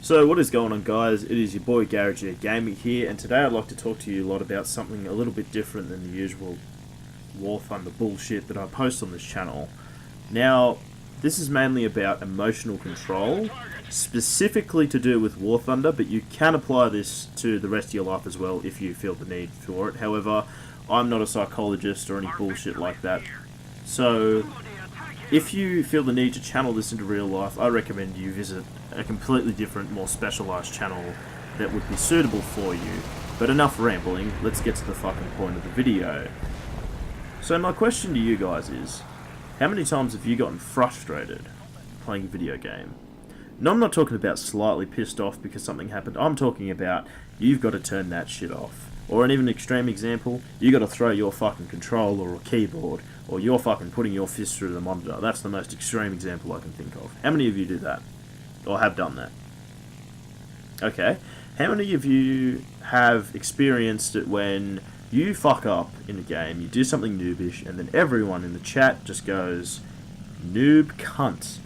So what is going on, guys? It is your boy Garage Gaming here, and today I'd like to talk to you a lot about something a little bit different than the usual War Thunder bullshit that I post on this channel. Now, this is mainly about emotional control, specifically to do with War Thunder, but you can apply this to the rest of your life as well if you feel the need for it. However, I'm not a psychologist or any bullshit like that. So, if you feel the need to channel this into real life, I recommend you visit a completely different, more specialised channel that would be suitable for you. But enough rambling, let's get to the fucking point of the video. So my question to you guys is, how many times have you gotten frustrated playing a video game? No, I'm not talking about slightly pissed off because something happened. I'm talking about you've got to turn that shit off. Or an even extreme example, you got to throw your fucking controller or keyboard, or you're fucking putting your fist through the monitor. That's the most extreme example I can think of. How many of you do that? Or have done that? Okay. How many of you have experienced it when you fuck up in a game, you do something noobish, and then everyone in the chat just goes, "Noob cunt.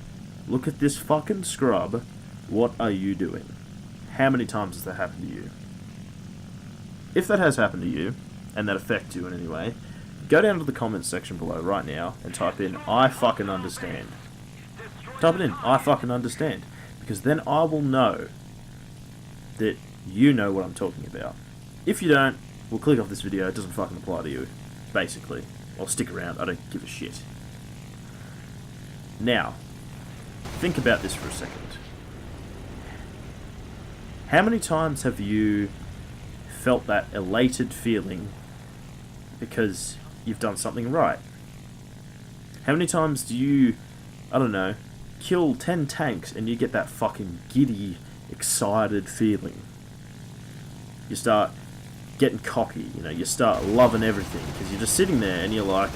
Look at this fucking scrub. What are you doing?" How many times has that happened to you? If that has happened to you, and that affects you in any way, go down to the comments section below right now and type in, "I fucking understand." Type it in, "I fucking understand." Because then I will know that you know what I'm talking about. If you don't, we'll click off this video. It doesn't fucking apply to you, basically. Or stick around, I don't give a shit. Now, think about this for a second. How many times have you felt that elated feeling because you've done something right? How many times do you, I don't know, kill 10 tanks and you get that fucking giddy, excited feeling? You start getting cocky, you know, you start loving everything because you're just sitting there and you're like,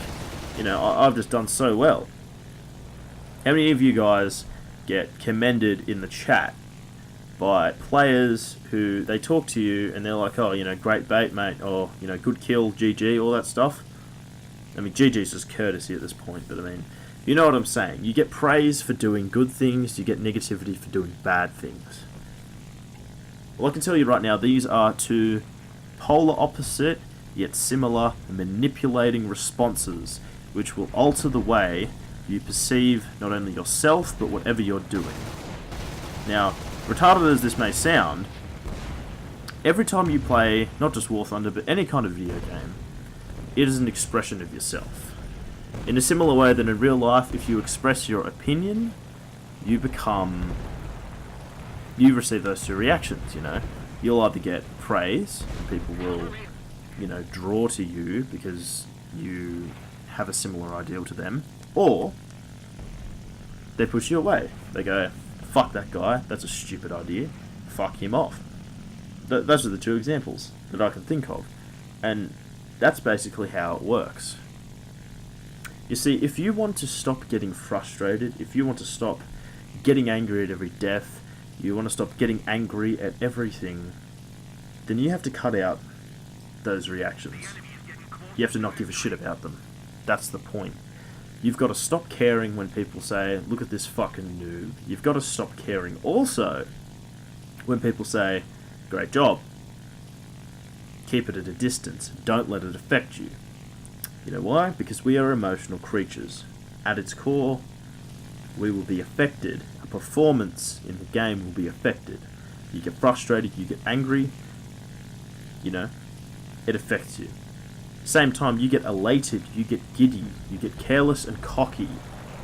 you know, I've just done so well. How many of you guys get commended in the chat by players who they talk to you and they're like, "Oh, you know, great bait, mate," or, you know, "good kill, GG," all that stuff? I mean, GG's just courtesy at this point, but I mean, you know what I'm saying. You get praise for doing good things, you get negativity for doing bad things. Well, I can tell you right now, these are two polar opposite, yet similar, manipulating responses, which will alter the way you perceive not only yourself, but whatever you're doing. Now, retarded as this may sound, every time you play, not just War Thunder, but any kind of video game, it is an expression of yourself. In a similar way that in real life, if you express your opinion, you receive those two reactions, you know. You'll either get praise, and people will, you know, draw to you because you have a similar ideal to them, or they push you away. They go, "Fuck that guy, that's a stupid idea, fuck him off." Those are the two examples that I can think of, and that's basically how it works. You see, if you want to stop getting frustrated, if you want to stop getting angry at every death, you want to stop getting angry at everything, then you have to cut out those reactions. You have to not give a shit about them. That's the point. You've got to stop caring when people say, "Look at this fucking noob." You've got to stop caring also when people say, "Great job." Keep it at a distance. Don't let it affect you. You know why? Because we are emotional creatures. At its core, we will be affected. A performance in the game will be affected. You get frustrated, you get angry, you know, it affects you. Same time, you get elated, you get giddy, you get careless and cocky,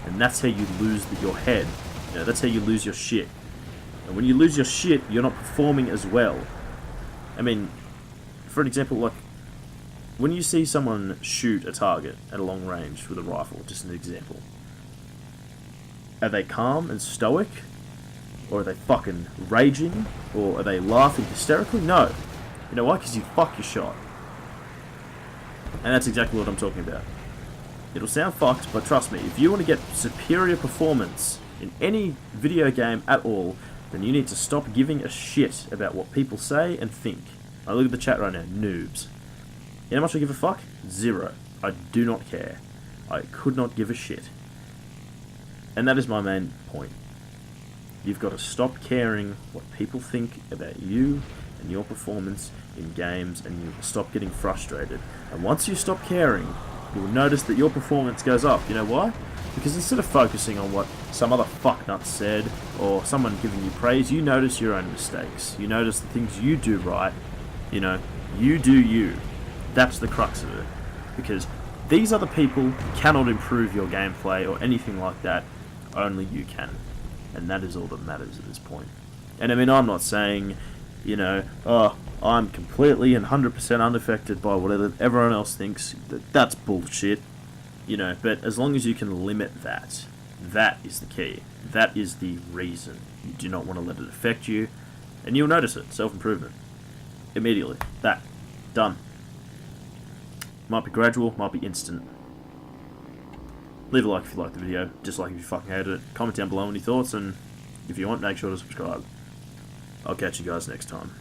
and that's how you lose your head. You know, that's how you lose your shit. And when you lose your shit, you're not performing as well. I mean, for an example, like, when you see someone shoot a target at a long range with a rifle, just an example, are they calm and stoic? Or are they fucking raging? Or are they laughing hysterically? No. You know why? Because you fuck your shot. And that's exactly what I'm talking about. It'll sound fucked, but trust me, if you want to get superior performance in any video game at all, then you need to stop giving a shit about what people say and think. I look at the chat right now, noobs. You know how much I give a fuck? 0. I do not care. I could not give a shit. And that is my main point. You've got to stop caring what people think about you and your performance in games, and you will stop getting frustrated. And once you stop caring, you'll notice that your performance goes up. You know why? Because instead of focusing on what some other fucknut said or someone giving you praise, you notice your own mistakes. You notice the things you do right. You know, you do you. That's the crux of it. Because these other people cannot improve your gameplay or anything like that. Only you can. And that is all that matters at this point. And I mean, I'm not saying, you know, oh, I'm completely and 100% unaffected by whatever everyone else thinks. That's bullshit. You know, but as long as you can limit that, that is the key. That is the reason. You do not want to let it affect you. And you'll notice it. Self-improvement. Immediately. That. Done. Might be gradual, might be instant. Leave a like if you liked the video, dislike if you fucking hated it, comment down below any thoughts, and if you want, make sure to subscribe. I'll catch you guys next time.